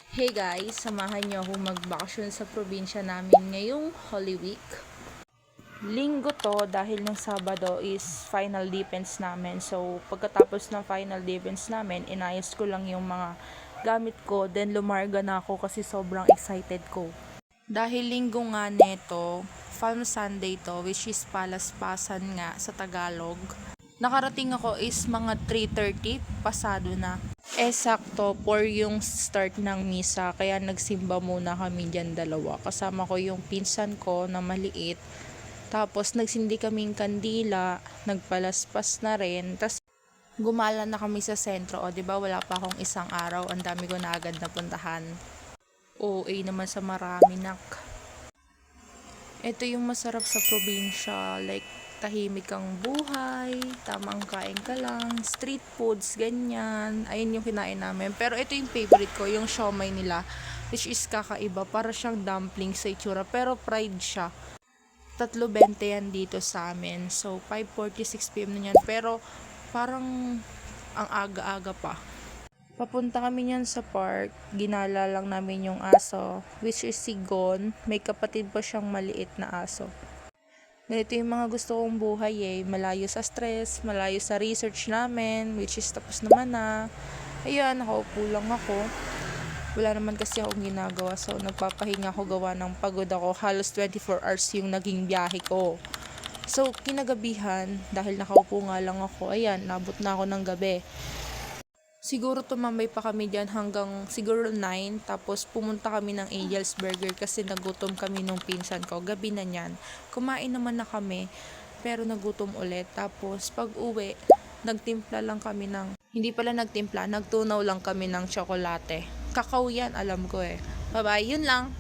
Hey guys, samahan niyo ako magbakasyon sa probinsya namin ngayong Holy Week. Linggo to dahil ng Sabado is final defense namin. So, pagkatapos ng final defense namin, inayos ko lang yung mga gamit ko. Then, lumarga na ako kasi sobrang excited ko. Dahil linggo nga neto, Palm Sunday to, which is palaspasan nga sa Tagalog. Nakarating ako is mga 3:30, pasado na. Sakto, 4 yung start ng misa, kaya nagsimba muna kami dyan dalawa. Kasama ko yung pinsan ko na maliit. Tapos nagsindi kaming kandila, nagpalaspas na rin. Tapos gumala na kami sa sentro. O, diba wala pa akong isang araw, ang dami ko na agad napuntahan. OA naman sa marami, nak. Ito yung masarap sa probinsya, like tahimik ang buhay, tamang kain ka lang, street foods, ganyan. Ayun yung kinain namin. Pero ito yung favorite ko, yung siomay nila, which is kakaiba. Para siyang dumpling sa itsura, pero fried siya. 3.20 yan dito sa amin. So, 5:46 p.m. na yan. Pero, parang ang aga-aga pa. Papunta kami niyan sa park, ginala lang namin yung aso, which is si Gon. May kapatid pa siyang maliit na aso. Ganito yung mga gusto kong buhay malayo sa stress, malayo sa research namin, which is tapos naman na. Ayan, nakaupo lang ako. Wala naman kasi akong ginagawa, so nagpapahinga ako gawa ng pagod ako. Halos 24 hours yung naging biyahe ko. So, kinagabihan, dahil nakaupo nga lang ako, ayan, nabot na ako ng gabi. Siguro tumambay pa kami dyan hanggang siguro 9, tapos pumunta kami ng Angel's Burger kasi nagutom kami nung pinsan ko. Gabi na yan. Kumain naman na kami, pero nagutom ulit. Tapos pag uwi, nagtimpla lang kami ng, hindi pala nagtimpla, nagtunaw lang kami ng tsokolate. Kakao yan, alam ko Bye-bye, yun lang.